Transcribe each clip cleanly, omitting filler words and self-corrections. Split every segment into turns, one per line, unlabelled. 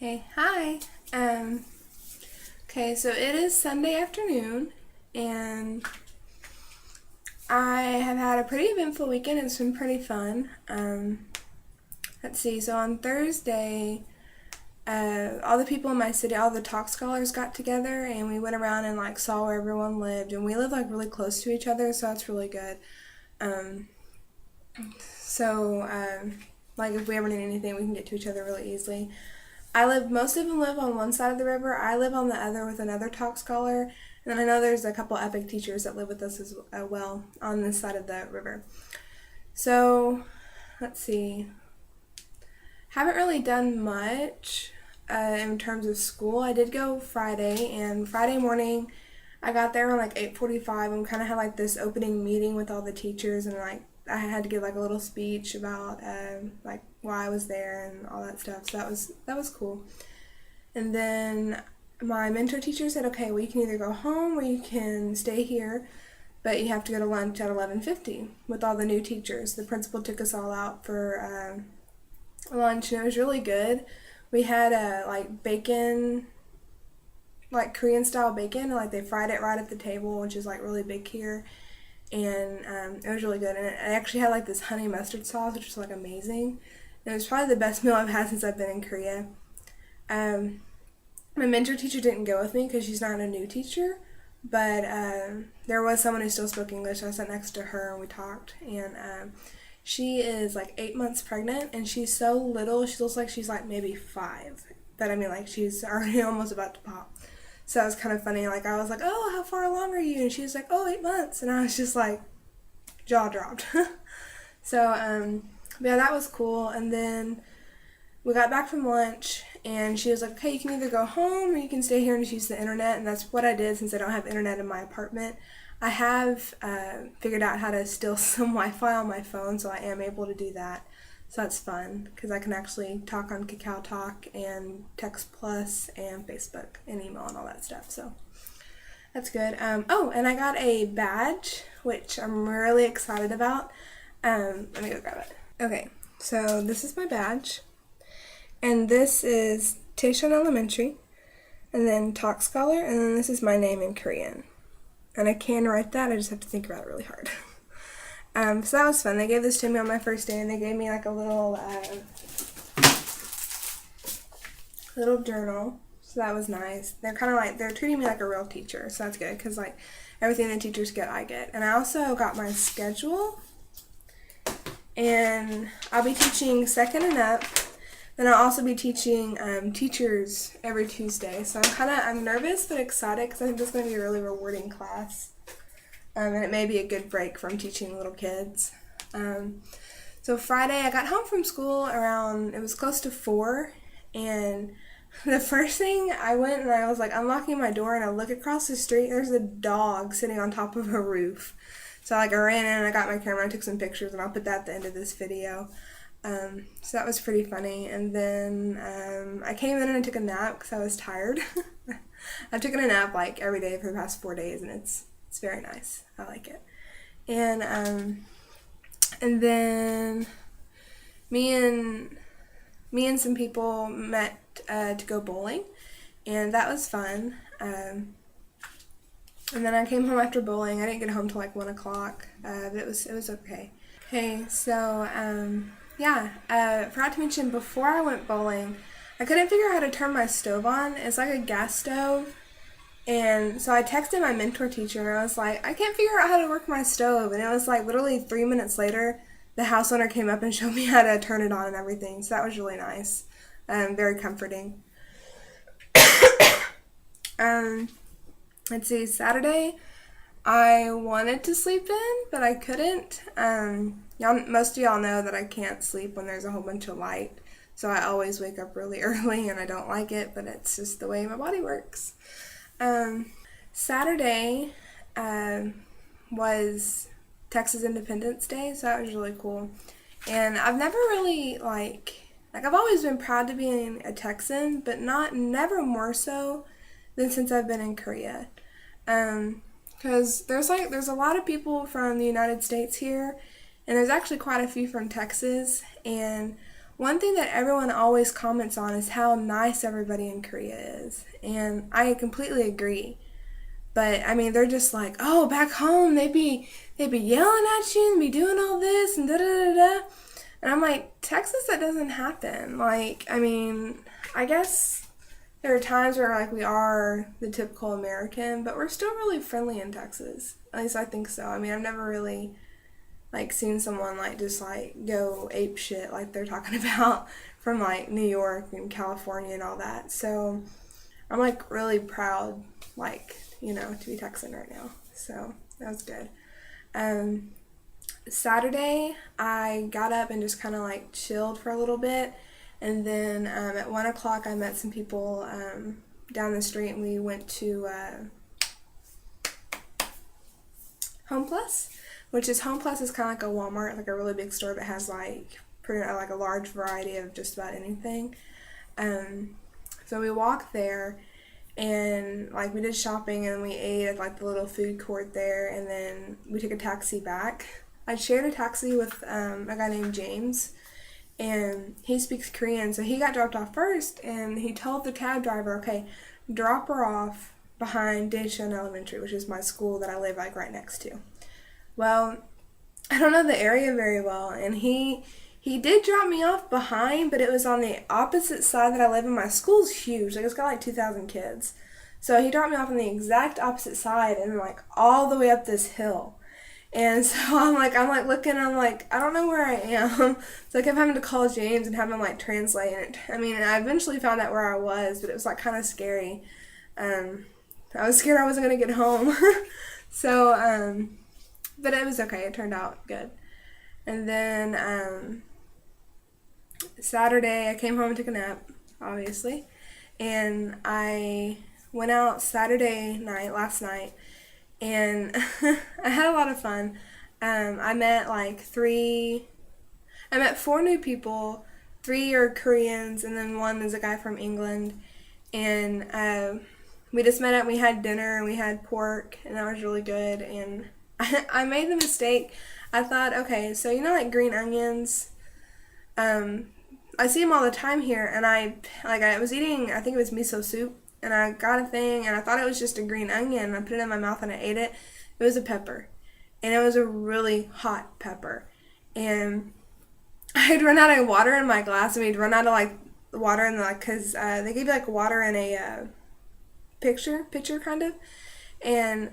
Hey, hi. Um, okay, so it is Sunday afternoon, and I have had a pretty eventful weekend. It's been pretty fun. Let's see, so on Thursday, all the people in my city, all the talk scholars got together, and we went around and like saw where everyone lived, and we live like really close to each other, so that's really good. Um, so, like if we ever need anything, we can get to each other really easily. Most of them live on one side of the river. I live on the other with another talk scholar. And then I know there's a couple epic teachers that live with us as well on this side of the river. So, let's see. Haven't really done much in terms of school. I did go Friday, and Friday morning I got there around like 8:45 and kind of had like this opening meeting with all the teachers, and like I had to give like a little speech about like why I was there and all that stuff. So that was cool. And then my mentor teacher said, okay, well you can either go home or you can stay here, but you have to go to lunch at 11:50 with all the new teachers. The principal took us all out for lunch, and it was really good. We had like bacon, like Korean style bacon, like they fried it right at the table, which is like really big here, and it was really good. And it actually had like this honey mustard sauce, which was like amazing. And it was probably the best meal I've had since I've been in Korea. Um, my mentor teacher didn't go with me because she's not a new teacher, but there was someone who still spoke English. I sat next to her and we talked, and she is like 8 months pregnant, and she's so little. She looks like she's like maybe 5, but I mean like she's already almost about to pop. So it was kind of funny. Like I was like, "Oh, how far along are you?" And she was like, "Oh, 8 months," and I was just like, jaw dropped. So yeah, that was cool. And then we got back from lunch, and she was like, okay, you can either go home or you can stay here and just use the internet. And that's what I did since I don't have internet in my apartment. I have figured out how to steal some Wi-Fi on my phone, so I am able to do that. So that's fun because I can actually talk on Kakao Talk and Text Plus and Facebook and email and all that stuff. So that's good. Oh, and I got a badge, which I'm really excited about. Let me go grab it. Okay, so this is my badge. And this is Taeshan Elementary, and then Talk Scholar, and then this is my name in Korean. And I can write that, I just have to think about it really hard. So that was fun. They gave this to me on my first day, and they gave me like a little journal. So that was nice. They're kind of like, they're treating me like a real teacher, so that's good, because like everything the teachers get, I get. And I also got my schedule, and I'll be teaching second and up. Then I'll also be teaching teachers every Tuesday. So I'm nervous but excited because I think this is going to be a really rewarding class. And it may be a good break from teaching little kids. So Friday I got home from school around, it was close to 4. And the first thing I went and I was like unlocking my door and I look across the street, there's a dog sitting on top of a roof. So like I ran in and I got my camera and took some pictures, and I'll put that at the end of this video. So that was pretty funny. And then I came in and I took a nap because I was tired. I've taken a nap like every day for the past 4 days, and it's very nice. I like it. And then me and some people met to go bowling, and that was fun. And then I came home after bowling. I didn't get home till like 1 o'clock, but it was okay. Okay, so yeah, forgot to mention before I went bowling, I couldn't figure out how to turn my stove on. It's like a gas stove. And so I texted my mentor teacher and I was like, I can't figure out how to work my stove. And it was like literally 3 minutes later, the house owner came up and showed me how to turn it on and everything. So that was really nice. Very comforting. Let's see, Saturday, I wanted to sleep in, but I couldn't. Most of y'all know that I can't sleep when there's a whole bunch of light, so I always wake up really early, and I don't like it, but it's just the way my body works. Saturday was Texas Independence Day, so that was really cool. And I've never really I've always been proud to be a Texan, but never more so than since I've been in Korea. Because there's a lot of people from the United States here, and there's actually quite a few from Texas, and one thing that everyone always comments on is how nice everybody in Korea is. And I completely agree. But I mean, they're just like, oh, back home they'd be yelling at you and be doing all this and da da da da. And I'm like, Texas, that doesn't happen. Like, I mean, I guess there are times where like we are the typical American, but we're still really friendly in Texas. At least I think so. I mean, I've never really like seen someone like just like go ape shit like they're talking about from like New York and California and all that. So I'm like really proud, like, to be Texan right now. So that was good. Saturday, I got up and just kind of like chilled for a little bit. And then at 1 o'clock, I met some people down the street, and we went to Home Plus, which is Home Plus is kind of like a Walmart, like a really big store that has like pretty like a large variety of just about anything. So we walked there, and like we did shopping, and we ate at like the little food court there, and then we took a taxi back. I shared a taxi with a guy named James, and he speaks Korean, so he got dropped off first, and he told the cab driver, okay, drop her off behind Daejeon Elementary, which is my school that I live like right next to. Well, I don't know the area very well, and he did drop me off behind, but it was on the opposite side that I live in. My school's huge, like it's got like 2,000 kids. So he dropped me off on the exact opposite side and like all the way up this hill. And so I'm like looking, I'm like, I don't know where I am. So I kept having to call James and have him like translate it. I mean, I eventually found out where I was, but it was like kind of scary. I was scared I wasn't going to get home. So, but it was okay. It turned out good. And then Saturday, I came home and took a nap, obviously. And I went out Saturday night, last night, and I had a lot of fun. I met four new people. 3 are Koreans, and then 1 is a guy from England. And we just met up, we had dinner, and we had pork, and that was really good. And I made the mistake. I thought, okay, so like green onions, I see them all the time here, and I was eating, I think it was miso soup, and I got a thing, and I thought it was just a green onion, and I put it in my mouth and I ate it. It was a pepper, and it was a really hot pepper, and I had run out of water in my glass, and we'd run out of like water in the, because they gave you like water in a pitcher kind of, and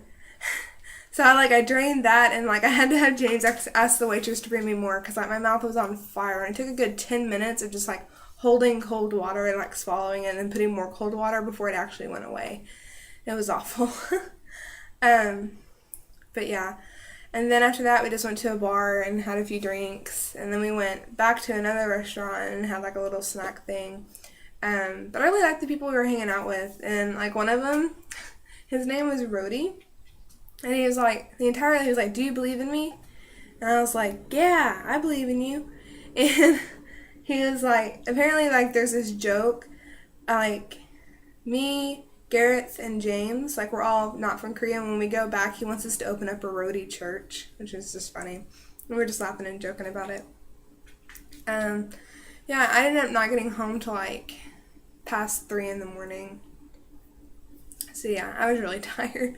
so I drained that, and like I had to have James ask the waitress to bring me more, because like my mouth was on fire, and it took a good 10 minutes of just like holding cold water and like swallowing it and then putting more cold water before it actually went away. It was awful. But yeah. And then after that, we just went to a bar and had a few drinks, and then we went back to another restaurant and had like a little snack thing. But I really liked the people we were hanging out with, and like one of them, his name was Rody, and he was like, he was like, do you believe in me? And I was like, yeah, I believe in you. And he was like, apparently like there's this joke, like me, Gareth, and James, like we're all not from Korea, and when we go back, he wants us to open up a Rody church, which is just funny. And we were just laughing and joking about it. Yeah, I ended up not getting home till like past 3 in the morning. So yeah, I was really tired.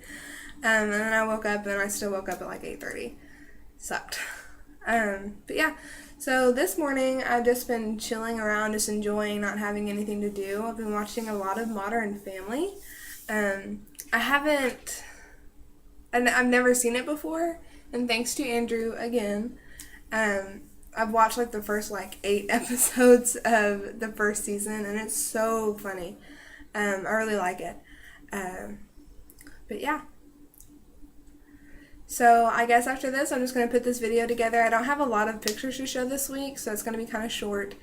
And then I woke up, and I still woke up at like 8:30. Sucked. But yeah, so this morning I've just been chilling around, just enjoying not having anything to do. I've been watching a lot of Modern Family. I've never seen it before, and thanks to Andrew again, I've watched like the first like 8 episodes of the first season, and it's so funny. I really like it. But yeah. So I guess after this, I'm just going to put this video together. I don't have a lot of pictures to show this week, so it's going to be kind of short.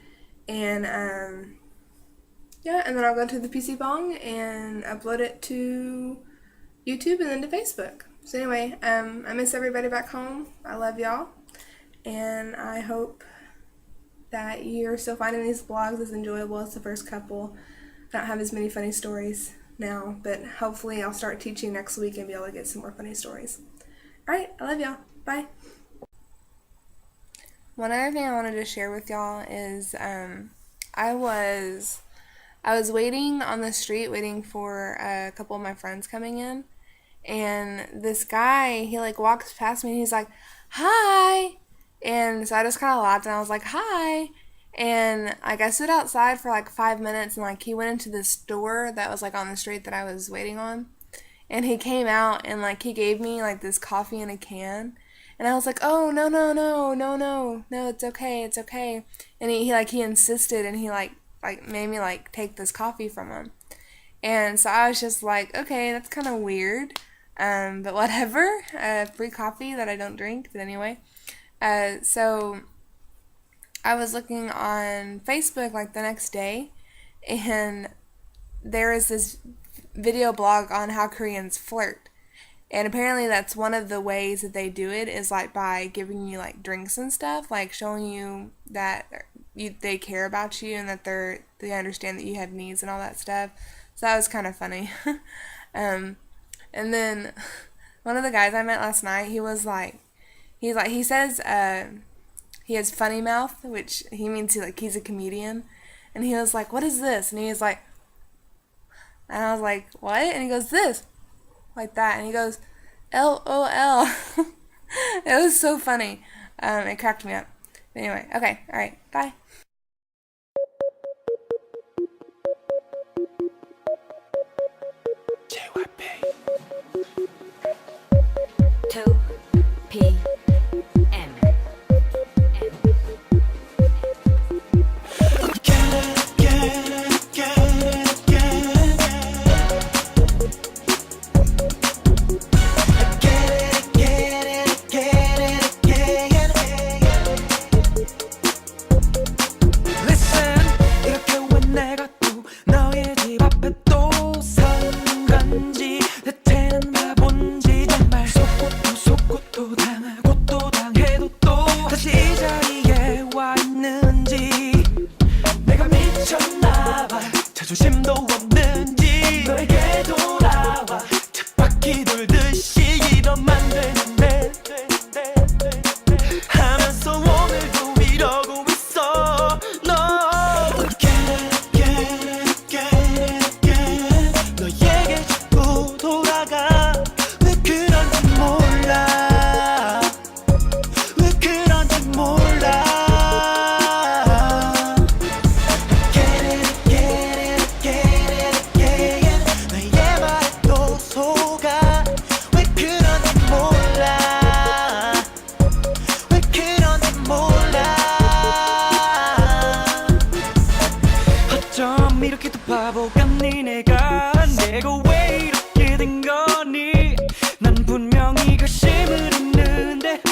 And yeah, and then I'll go to the PC Bong and upload it to YouTube and then to Facebook. So anyway, I miss everybody back home. I love y'all. And I hope that you're still finding these vlogs as enjoyable as the first couple. I don't have as many funny stories now, but hopefully I'll start teaching next week and be able to get some more funny stories. Alright, I love y'all. Bye. One other thing I wanted to share with y'all is I was I was waiting on the street, waiting for a couple of my friends coming in, and this guy, he like walks past me and he's like, "Hi," and so I just kind of laughed and I was like, "Hi," and like I stood outside for like 5 minutes and like he went into this store that was like on the street that I was waiting on, and he came out and like he gave me like this coffee in a can. And I was like, "Oh, no, no, no, no, no, no, it's okay, it's okay." And he insisted, and he like made me like take this coffee from him. And so I was just like, "Okay, that's kind of weird." But whatever. Free coffee that I don't drink, but anyway. So I was looking on Facebook like the next day, and there is this video blog on how Koreans flirt. And apparently that's one of the ways that they do it is like by giving you like drinks and stuff, like showing you that they care about you and that they understand that you have needs and all that stuff. So that was kind of funny. um, and then one of the guys I met last night, he says he has funny mouth, which he means he's a comedian. And he was like, "What is this?" And he was like, and I was like, "What?" And he goes, "This." Like that. And he goes, "LOL." It was so funny. It cracked me up. But anyway, okay. All right. Bye.
JYP 2PM 자존심도 없는지 너에게 돌아와 쳇바퀴 돌듯이 이러면 안 되는데 하면서 오늘도 이러고 있어 너 너에게 자꾸 돌아가 왜 그런지 몰라 왜 그런지 몰라 이렇게도 바보 같니 내가 왜 이렇게 된 거니 난 분명히 결심을 했는데